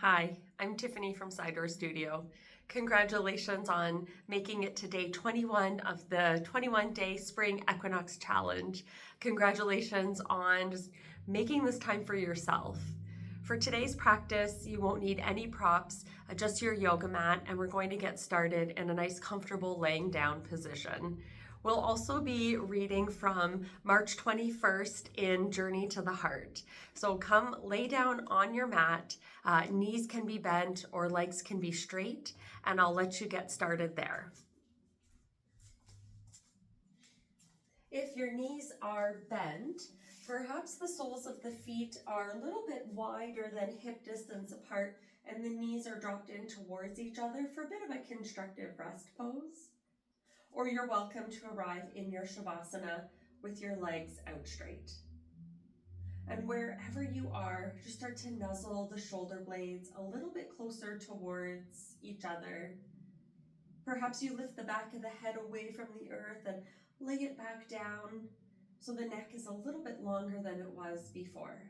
Hi, I'm Tiffany from Sidedoor Studio. Congratulations on making it to day 21 of the 21-day Spring Equinox Challenge. Congratulations on just making this time for yourself. For today's practice, you won't need any props, just your yoga mat, and we're going to get started in a nice comfortable laying down position. We'll also be reading from March 21st in Journey to the Heart. So come lay down on your mat. Knees can be bent or legs can be straight, and I'll let you get started there. If your knees are bent, perhaps the soles of the feet are a little bit wider than hip distance apart, and the knees are dropped in towards each other for a bit of a constructive rest pose. Or you're welcome to arrive in your savasana with your legs out straight. And wherever you are, just start to nuzzle the shoulder blades a little bit closer towards each other. Perhaps you lift the back of the head away from the earth and lay it back down so the neck is a little bit longer than it was before.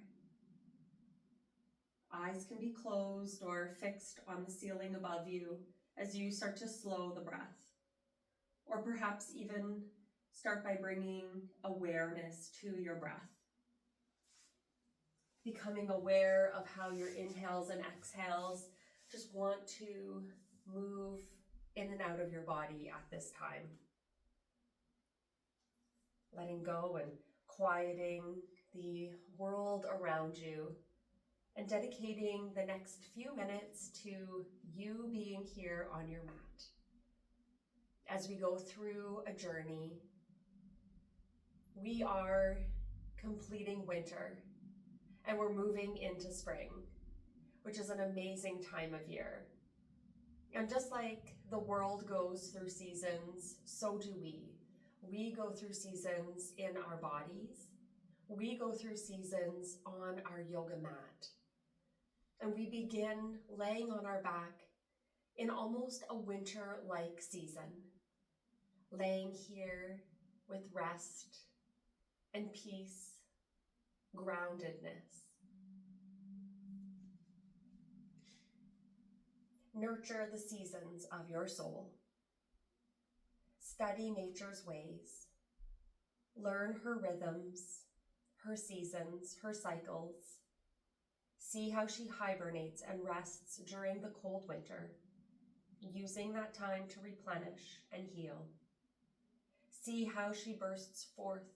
Eyes can be closed or fixed on the ceiling above you as you start to slow the breath. Or perhaps even start by bringing awareness to your breath. Becoming aware of how your inhales and exhales just want to move in and out of your body at this time. Letting go and quieting the world around you and dedicating the next few minutes to you being here on your mat. As we go through a journey, we are completing winter and we're moving into spring, which is an amazing time of year. And just like the world goes through seasons, so do we. We go through seasons in our bodies. We go through seasons on our yoga mat. And we begin laying on our back in almost a winter-like season, laying here with rest and peace, groundedness. Nurture the seasons of your soul. Study nature's ways. Learn her rhythms, her seasons, her cycles. See how she hibernates and rests during the cold winter, using that time to replenish and heal. See how she bursts forth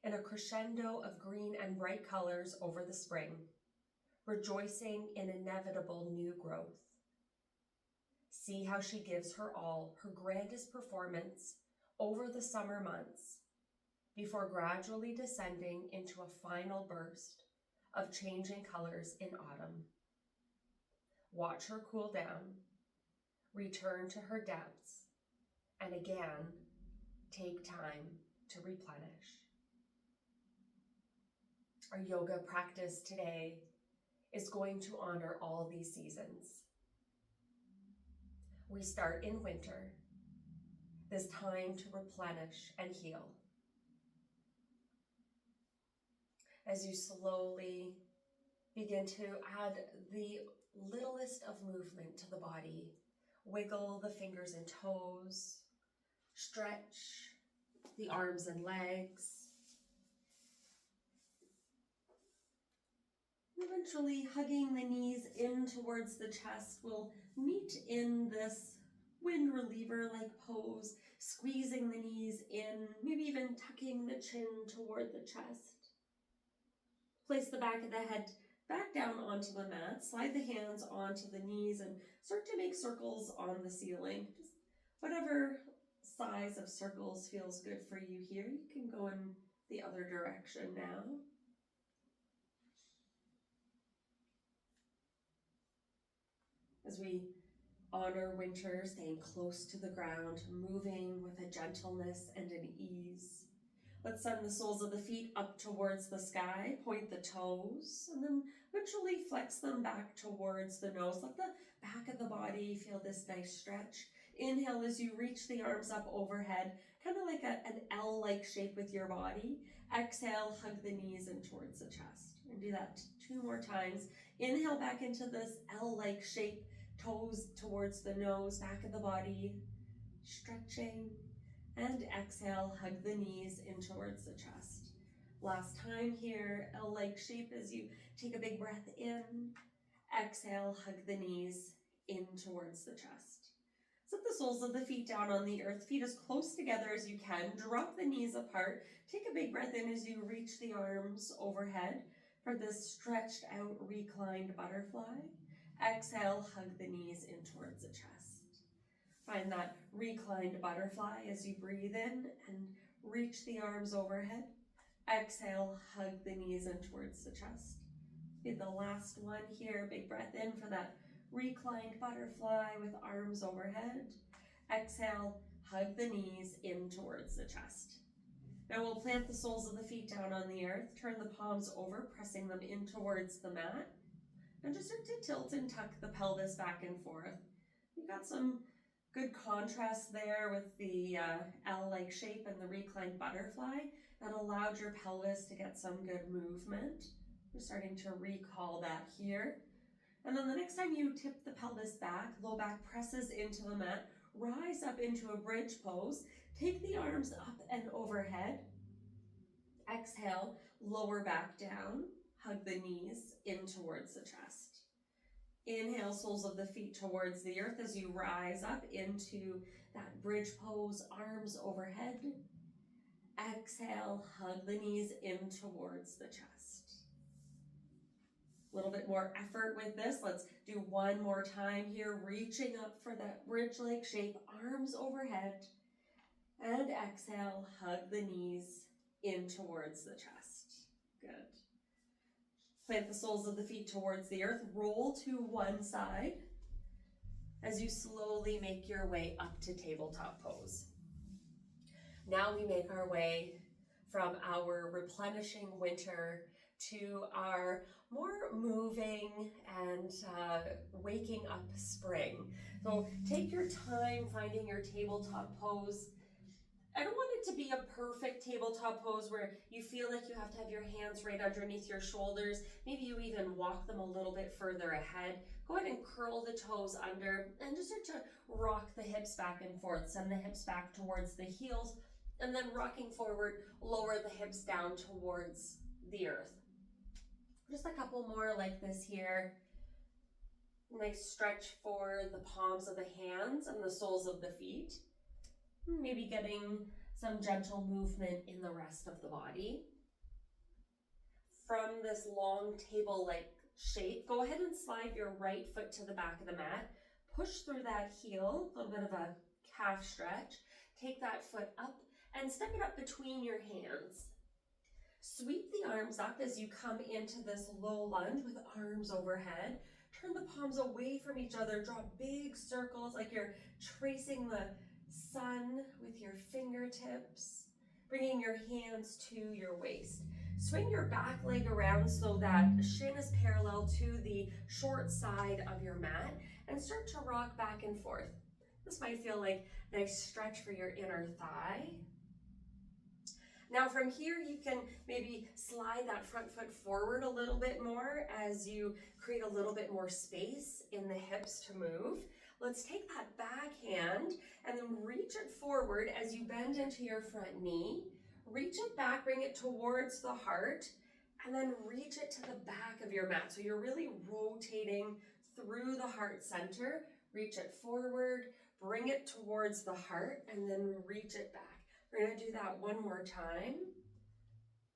in a crescendo of green and bright colors over the spring, rejoicing in inevitable new growth. See how she gives her all, her grandest performance over the summer months, before gradually descending into a final burst of changing colors in autumn. Watch her cool down, return to her depths, and again, take time to replenish. Our yoga practice today is going to honor all these seasons. We start in winter, this time to replenish and heal. As you slowly begin to add the littlest of movement to the body, wiggle the fingers and toes, stretch the arms and legs. Eventually, hugging the knees in towards the chest, we'll meet in this wind reliever-like pose, squeezing the knees in, maybe even tucking the chin toward the chest. Place the back of the head back down onto the mat, slide the hands onto the knees, and start to make circles on the ceiling. Just whatever size of circles feels good for you here. You can go in the other direction now. As we honor winter, staying close to the ground, moving with a gentleness and an ease. Let's send the soles of the feet up towards the sky, point the toes, and then eventually flex them back towards the nose. Let the back of the body feel this nice stretch. Inhale as you reach the arms up overhead, kind of like an L-like shape with your body. Exhale, hug the knees in towards the chest. And do that 2 more times. Inhale back into this L-like shape, toes towards the nose, back of the body, stretching. And exhale, hug the knees in towards the chest. Last time here, L-like shape as you take a big breath in. Exhale, hug the knees in towards the chest. Set the soles of the feet down on the earth, feet as close together as you can. Drop the knees apart. Take a big breath in as you reach the arms overhead for this stretched out reclined butterfly. Exhale, hug the knees in towards the chest. Find that reclined butterfly as you breathe in and reach the arms overhead. Exhale, hug the knees in towards the chest. Be the last one here. Big breath in for that reclined butterfly with arms overhead. Exhale, hug the knees in towards the chest. Now we'll plant the soles of the feet down on the earth. Turn the palms over, pressing them in towards the mat. And just start to tilt and tuck the pelvis back and forth. You've got some good contrast there with the L-like shape and the reclined butterfly that allowed your pelvis to get some good movement. We're starting to recall that here. And then the next time you tip the pelvis back, low back presses into the mat, rise up into a bridge pose, take the arms up and overhead. Exhale, lower back down, hug the knees in towards the chest. Inhale, soles of the feet towards the earth as you rise up into that bridge pose, arms overhead. Exhale, hug the knees in towards the chest. A little bit more effort with this. Let's do one more time here, reaching up for that bridge-like shape, arms overhead. And exhale, hug the knees in towards the chest. Good. Plant the soles of the feet towards the earth, roll to one side as you slowly make your way up to tabletop pose. Now we make our way from our replenishing winter to our more moving and waking up spring. So take your time finding your tabletop pose. I don't want it to be a perfect tabletop pose where you feel like you have to have your hands right underneath your shoulders. Maybe you even walk them a little bit further ahead. Go ahead and curl the toes under and just start to rock the hips back and forth. Send the hips back towards the heels and then rocking forward, lower the hips down towards the earth. Just a couple more like this here. Nice stretch for the palms of the hands and the soles of the feet. Maybe getting some gentle movement in the rest of the body. From this long table-like shape, go ahead and slide your right foot to the back of the mat. Push through that heel, a little bit of a calf stretch. Take that foot up and step it up between your hands. Sweep the arms up as you come into this low lunge with arms overhead. Turn the palms away from each other. Draw big circles like you're tracing the sun with your fingertips. Bringing your hands to your waist. Swing your back leg around so that shin is parallel to the short side of your mat and start to rock back and forth. This might feel like a nice stretch for your inner thigh. Now from here, you can maybe slide that front foot forward a little bit more as you create a little bit more space in the hips to move. Let's take that back hand and then reach it forward as you bend into your front knee. Reach it back, bring it towards the heart, and then reach it to the back of your mat. So you're really rotating through the heart center. Reach it forward, bring it towards the heart, and then reach it back. We're going to do that one more time.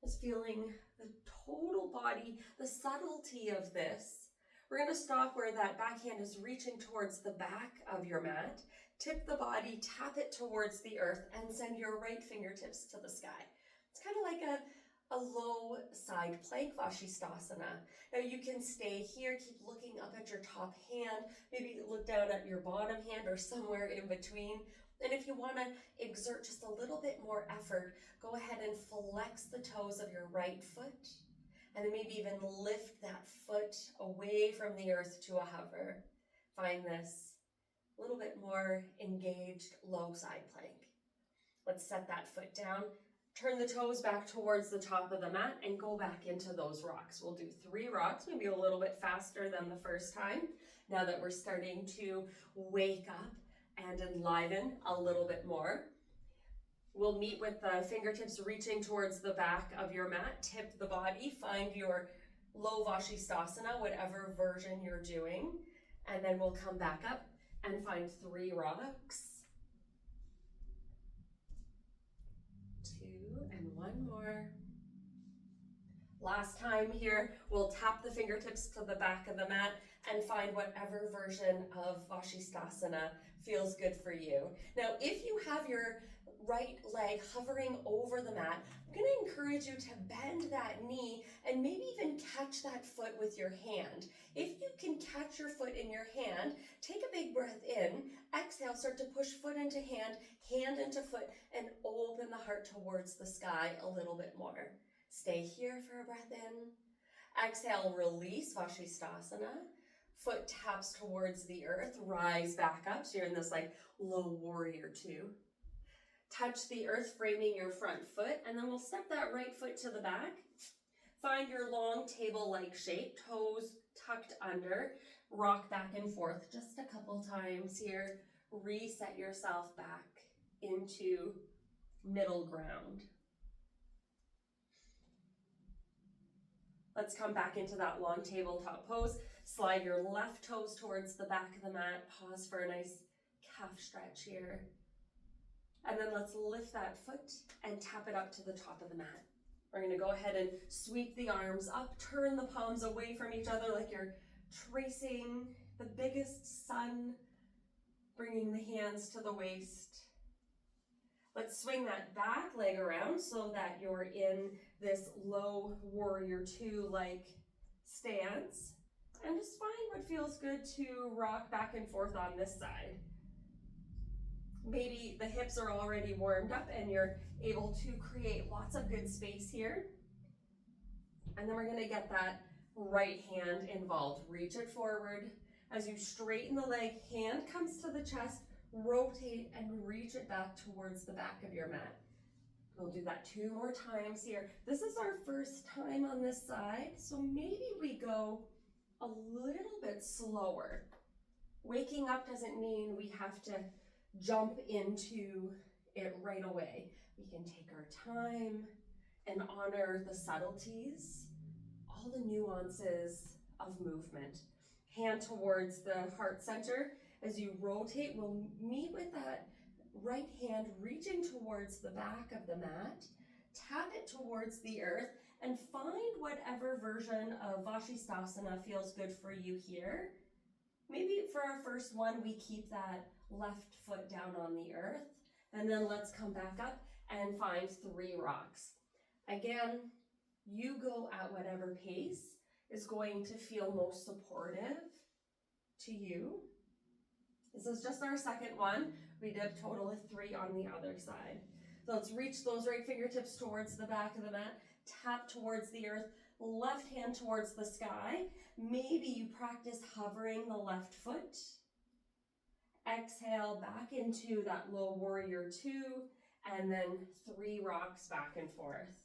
Just feeling the total body, the subtlety of this. We're going to stop where that back hand is reaching towards the back of your mat. Tip the body, tap it towards the earth, and send your right fingertips to the sky. It's kind of like a low side plank Vashisthasana. Now you can stay here, keep looking up at your top hand, maybe look down at your bottom hand or somewhere in between. And if you want to exert just a little bit more effort, go ahead and flex the toes of your right foot. And then maybe even lift that foot away from the earth to a hover. Find this a little bit more engaged low side plank. Let's set that foot down. Turn the toes back towards the top of the mat and go back into those rocks. We'll do 3 rocks, maybe a little bit faster than the first time, now that we're starting to wake up and enliven a little bit more. We'll meet with the fingertips reaching towards the back of your mat. Tip the body, find your low Vashisthasana, whatever version you're doing. And then we'll come back up and find 3 rocks. 2 and 1 more. Last time here, we'll tap the fingertips to the back of the mat and find whatever version of Vashisthasana feels good for you. Now, if you have your right leg hovering over the mat, I'm going to encourage you to bend that knee and maybe even catch that foot with your hand. If you can catch your foot in your hand, take a big breath in, exhale, start to push foot into hand, hand into foot, and open the heart towards the sky a little bit more. Stay here for a breath in. Exhale, release Vashisthasana. Foot taps towards the earth, rise back up. So you're in this like low warrior 2. Touch the earth, framing your front foot, and then we'll step that right foot to the back. Find your long table-like shape, toes tucked under. Rock back and forth just a couple times here. Reset yourself back into middle ground. Let's come back into that long tabletop pose. Slide your left toes towards the back of the mat. Pause for a nice calf stretch here. And then let's lift that foot and tap it up to the top of the mat. We're going to go ahead and sweep the arms up, turn the palms away from each other like you're tracing the biggest sun, bringing the hands to the waist. Let's swing that back leg around so that you're in this low warrior 2-like stance. And just find what feels good to rock back and forth on this side. Maybe the hips are already warmed up and you're able to create lots of good space here. And then we're going to get that right hand involved. Reach it forward. As you straighten the leg, hand comes to the chest, rotate and reach it back towards the back of your mat. We'll do that 2 more times here. This is our first time on this side, so maybe we go a little bit slower. Waking up doesn't mean we have to jump into it right away. We can take our time and honor the subtleties, all the nuances of movement. Hand towards the heart center. As you rotate, we'll meet with that right hand reaching towards the back of the mat. Tap it towards the earth and find whatever version of Vashisthasana feels good for you here. Maybe for our first one, we keep that left foot down on the earth. And then let's come back up and find 3 rocks. Again, you go at whatever pace is going to feel most supportive to you. This is just our second one. We did a total of 3 on the other side. So let's reach those right fingertips towards the back of the mat, tap towards the earth, left hand towards the sky. Maybe you practice hovering the left foot. Exhale back into that low warrior 2, and then 3 rocks back and forth.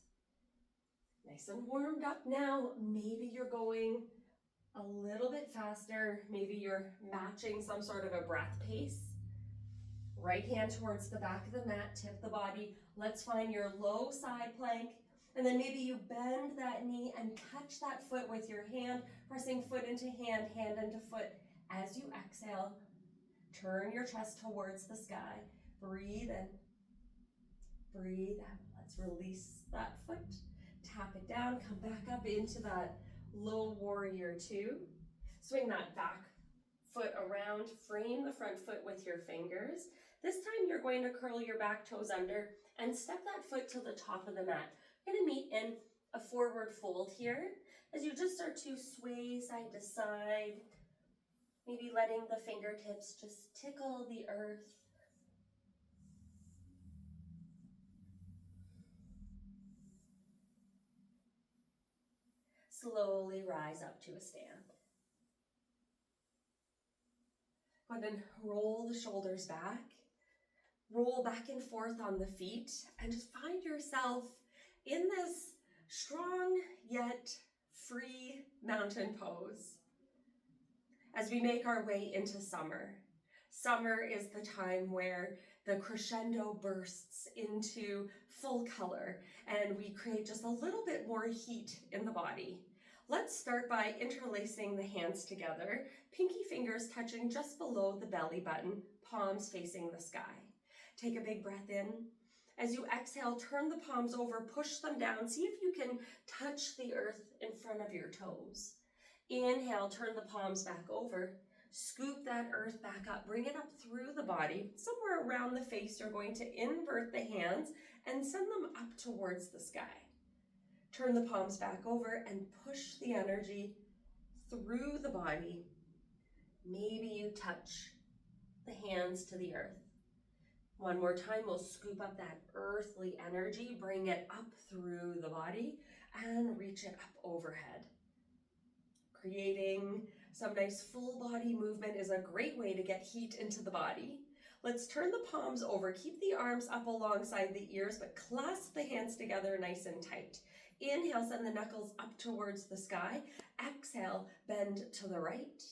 Nice and warmed up now. Maybe you're going a little bit faster. Maybe you're matching some sort of a breath pace. Right hand towards the back of the mat, tip the body. Let's find your low side plank. And then maybe you bend that knee and catch that foot with your hand, pressing foot into hand, hand into foot. As you exhale, turn your chest towards the sky. Breathe in, breathe out. Let's release that foot. Tap it down, come back up into that low warrior 2. Swing that back foot around, frame the front foot with your fingers. This time you're going to curl your back toes under and step that foot to the top of the mat. You're going to meet in a forward fold here as you just start to sway side to side, maybe letting the fingertips just tickle the earth. Slowly rise up to a stand. Go ahead and roll the shoulders back. Roll back and forth on the feet and just find yourself in this strong yet free mountain pose. As we make our way into summer, summer is the time where the crescendo bursts into full color and we create just a little bit more heat in the body. Let's start by interlacing the hands together, pinky fingers touching just below the belly button, palms facing the sky. Take a big breath in. As you exhale, turn the palms over, push them down. See if you can touch the earth in front of your toes. Inhale, turn the palms back over. Scoop that earth back up, bring it up through the body. Somewhere around the face, you're going to invert the hands and send them up towards the sky. Turn the palms back over and push the energy through the body. Maybe you touch the hands to the earth. One more time, we'll scoop up that earthly energy, bring it up through the body and reach it up overhead. Creating some nice full body movement is a great way to get heat into the body. Let's turn the palms over, keep the arms up alongside the ears, but clasp the hands together nice and tight. Inhale, send the knuckles up towards the sky. Exhale, bend to the right.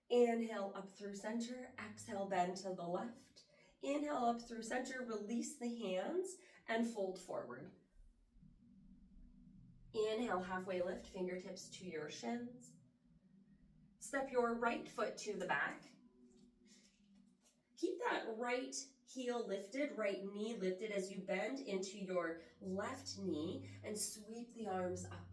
Inhale, up through center. Exhale, bend to the left. Inhale, up through center, release the hands and fold forward. Inhale, halfway lift, fingertips to your shins. Step your right foot to the back. Keep that right heel lifted, right knee lifted as you bend into your left knee and sweep the arms up.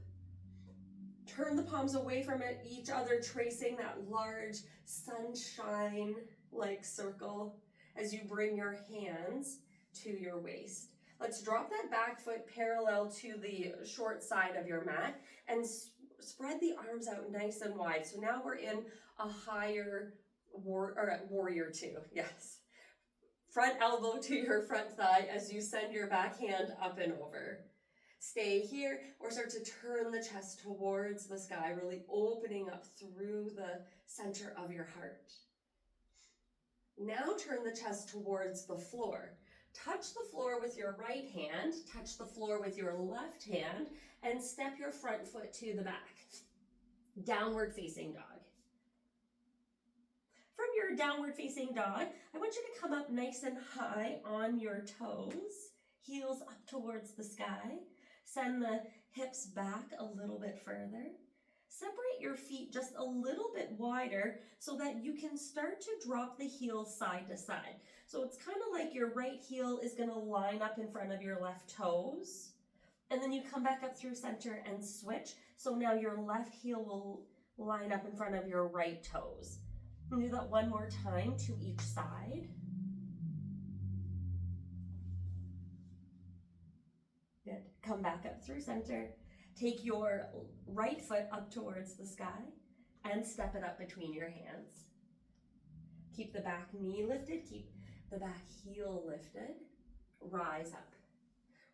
Turn the palms away from each other, tracing that large sunshine-like circle as you bring your hands to your waist. Let's drop that back foot parallel to the short side of your mat and spread the arms out nice and wide. So now we're in a higher warrior two, yes. Front elbow to your front thigh as you send your back hand up and over. Stay here or start to turn the chest towards the sky, really opening up through the center of your heart. Now turn the chest towards the floor. Touch the floor with your right hand, touch the floor with your left hand, and step your front foot to the back. Downward facing dog. From your downward facing dog, I want you to come up nice and high on your toes, heels up towards the sky. Send the hips back a little bit further. Separate your feet just a little bit wider so that you can start to drop the heels side to side. So it's kind of like your right heel is going to line up in front of your left toes. And then you come back up through center and switch. So now your left heel will line up in front of your right toes. And do that one more time to each side. Good. Come back up through center. Take your right foot up towards the sky and step it up between your hands. Keep the back knee lifted. Keep the back heel lifted. Rise up.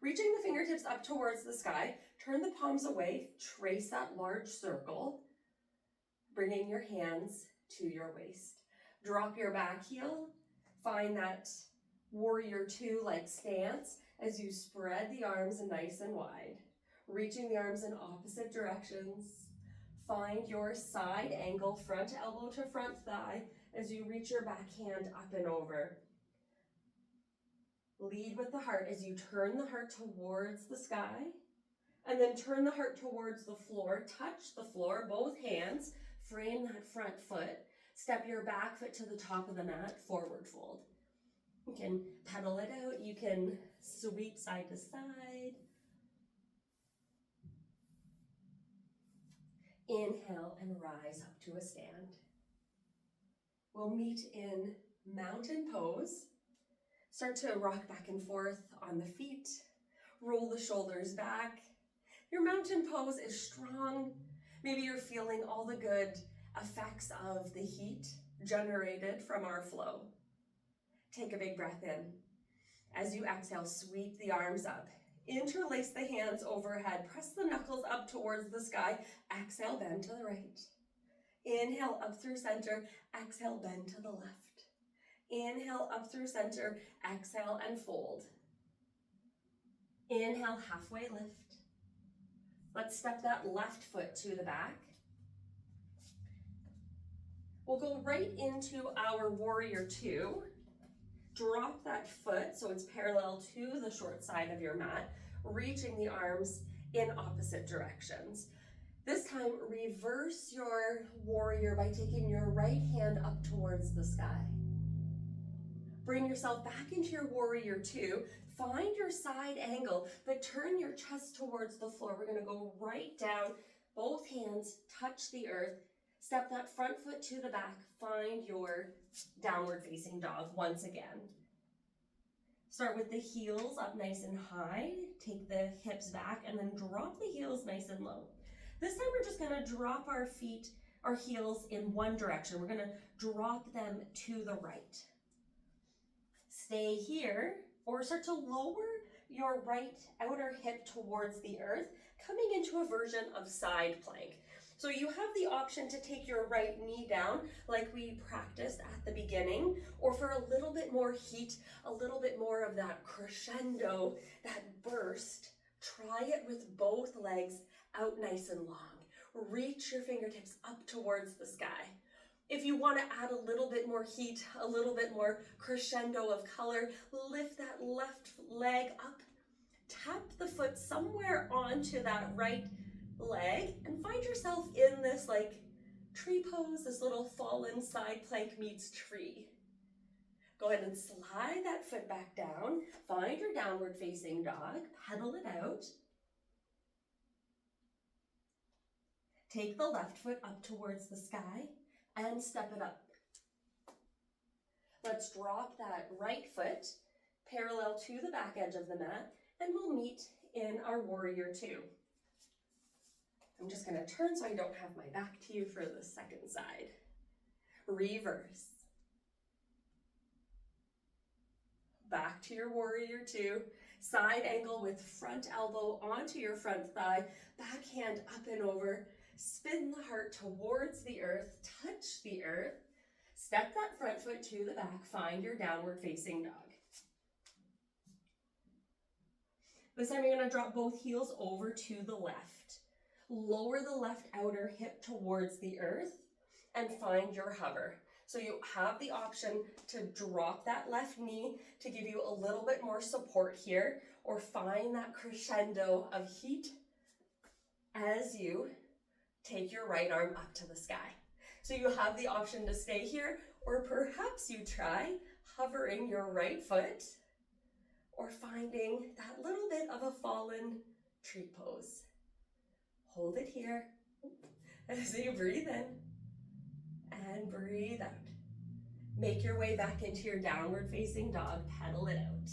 Reaching the fingertips up towards the sky, turn the palms away, trace that large circle, bringing your hands to your waist. Drop your back heel, find that warrior two-like stance as you spread the arms nice and wide, reaching the arms in opposite directions. Find your side angle, front elbow to front thigh, as you reach your back hand up and over. Lead with the heart as you turn the heart towards the sky, and then turn the heart towards the floor. Touch the floor, both hands, frame that front foot. Step your back foot to the top of the mat, forward fold. You can pedal it out, you can sweep side to side. Inhale and rise up to a stand. We'll meet in mountain pose. Start to rock back and forth on the feet. Roll the shoulders back. Your mountain pose is strong. Maybe you're feeling all the good effects of the heat generated from our flow. Take a big breath in. As you exhale, sweep the arms up. Interlace the hands overhead. Press the knuckles up towards the sky. Exhale, bend to the right. Inhale, up through center. Exhale, bend to the left. Inhale up through center, exhale and fold. Inhale, halfway lift. Let's step that left foot to the back. We'll go right into our warrior two. Drop that foot so it's parallel to the short side of your mat, reaching the arms in opposite directions. This time, reverse your warrior by taking your right hand up towards the sky. Bring yourself back into your warrior two. Find your side angle, but turn your chest towards the floor. We're gonna go right down, both hands touch the earth. Step that front foot to the back. Find your downward facing dog once again. Start with the heels up nice and high. Take the hips back and then drop the heels nice and low. This time we're just gonna drop our feet, our heels in one direction. We're gonna drop them to the right. Stay here or start to lower your right outer hip towards the earth, coming into a version of side plank. So you have the option to take your right knee down like we practiced at the beginning, or for a little bit more heat, a little bit more of that crescendo, that burst, try it with both legs out nice and long. Reach your fingertips up towards the sky. If you want to add a little bit more heat, a little bit more crescendo of color, lift that left leg up, tap the foot somewhere onto that right leg, and find yourself in this like tree pose, this little fallen side plank meets tree. Go ahead and slide that foot back down, find your downward facing dog, pedal it out. Take the left foot up towards the sky and step it up. Let's drop that right foot parallel to the back edge of the mat, and we'll meet in our warrior two. I'm just gonna turn so I don't have my back to you for the second side. Reverse. Back to your warrior two. Side angle with front elbow onto your front thigh, back hand up and over. Spin the heart towards the earth, touch the earth. Step that front foot to the back, find your downward facing dog. This time you're gonna drop both heels over to the left. Lower the left outer hip towards the earth and find your hover. So you have the option to drop that left knee to give you a little bit more support here, or find that crescendo of heat as you take your right arm up to the sky. So you have the option to stay here, or perhaps you try hovering your right foot, or finding that little bit of a fallen tree pose. Hold it here as you breathe in and breathe out. Make your way back into your downward facing dog, pedal it out.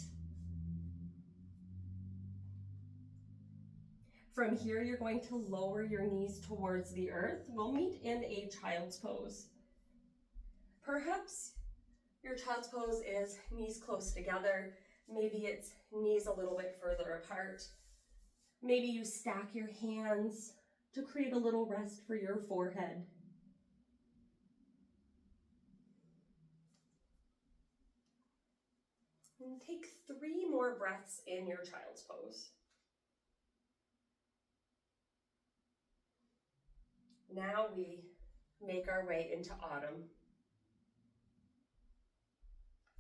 From here, you're going to lower your knees towards the earth. We'll meet in a child's pose. Perhaps your child's pose is knees close together. Maybe it's knees a little bit further apart. Maybe you stack your hands to create a little rest for your forehead. And take 3 more breaths in your child's pose. Now we make our way into autumn.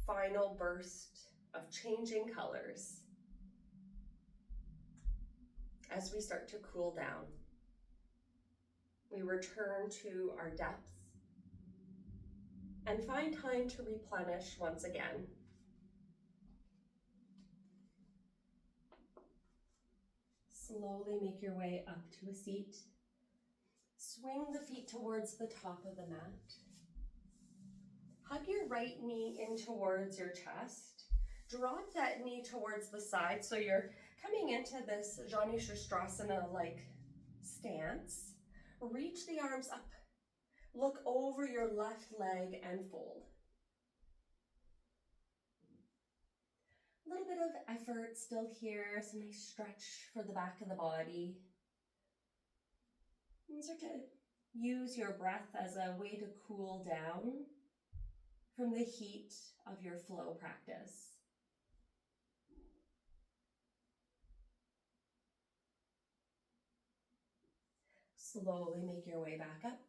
Final burst of changing colors as we start to cool down. We return to our depth and find time to replenish once again. Slowly make your way up to a seat. Swing the feet towards the top of the mat. Hug your right knee in towards your chest. Drop that knee towards the side so you're coming into this Jani Shastasana-like stance. Reach the arms up. Look over your left leg and fold. A little bit of effort still here, some nice stretch for the back of the body. And start to use your breath as a way to cool down from the heat of your flow practice. Slowly make your way back up.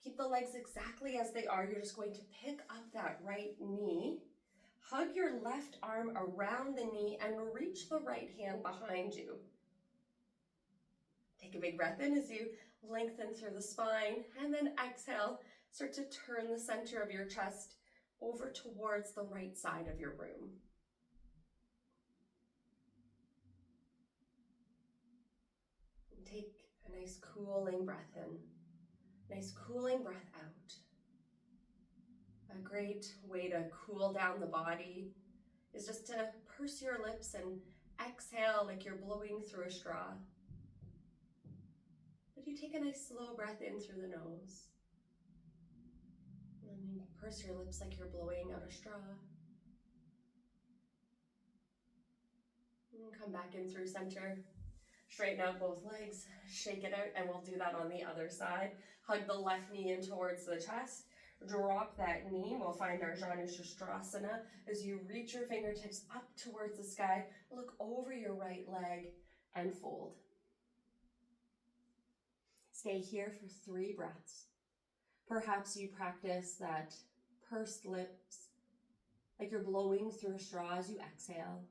Keep the legs exactly as they are. You're just going to pick up that right knee. Hug your left arm around the knee and reach the right hand behind you. Take a big breath in as you lengthen through the spine, and then exhale. Start to turn the center of your chest over towards the right side of your room. And take a nice cooling breath in, nice cooling breath out. A great way to cool down the body is just to purse your lips and exhale like you're blowing through a straw. But you take a nice slow breath in through the nose. And then you purse your lips like you're blowing out a straw. And come back in through center. Straighten out both legs, shake it out, and we'll do that on the other side. Hug the left knee in towards the chest. Drop that knee. We'll find our Janushasana as you reach your fingertips up towards the sky. Look over your right leg and fold. Stay here for 3 breaths. Perhaps you practice that pursed lips, like you're blowing through a straw as you exhale.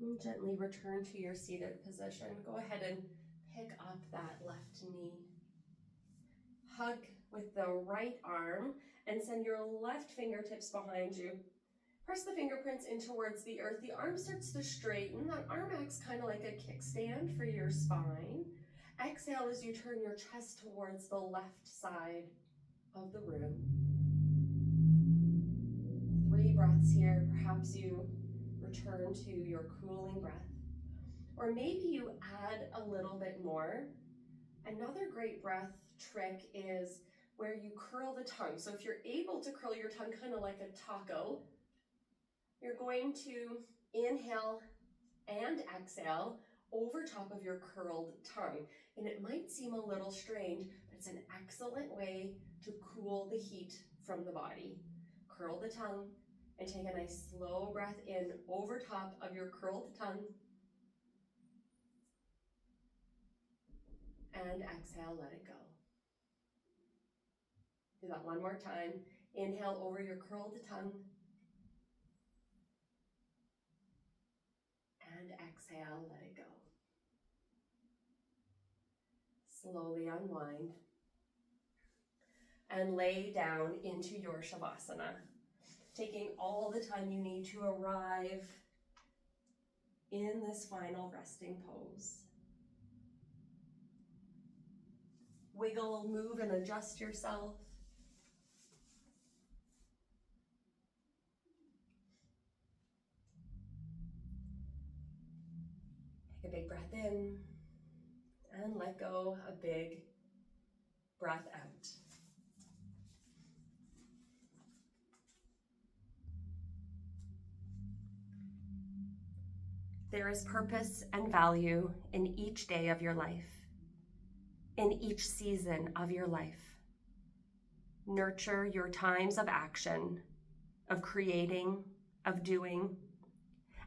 And gently return to your seated position. Go ahead and pick up that left knee. Hug with the right arm and send your left fingertips behind you. Press the fingerprints in towards the earth. The arm starts to straighten. That arm acts kind of like a kickstand for your spine. Exhale as you turn your chest towards the left side of the room. 3 breaths here. Perhaps you return to your cooling breath. Or maybe you add a little bit more. Another great breath trick is where you curl the tongue. So if you're able to curl your tongue kind of like a taco, you're going to inhale and exhale over top of your curled tongue. And it might seem a little strange, but it's an excellent way to cool the heat from the body. Curl the tongue and take a nice slow breath in over top of your curled tongue. And exhale, let it go. Do that one more time. Inhale over your curled tongue. And exhale, let it go. Slowly unwind. And lay down into your Shavasana, taking all the time you need to arrive in this final resting pose. Wiggle, move, and adjust yourself. Take a big breath in and let go a big breath out. There is purpose and value in each day of your life, in each season of your life. Nurture your times of action, of creating, of doing,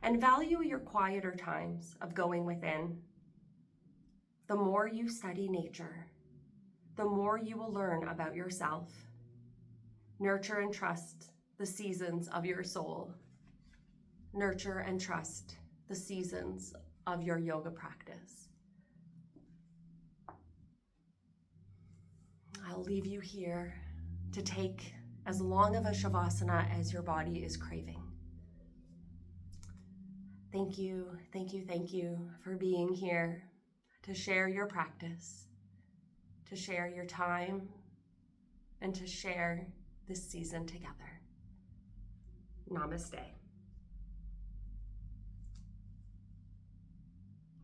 and value your quieter times of going within. The more you study nature, the more you will learn about yourself. Nurture and trust the seasons of your soul. Nurture and trust the seasons of your yoga practice. I'll leave you here to take as long of a Shavasana as your body is craving. Thank you for being here to share your practice, to share your time, and to share this season together. Namaste.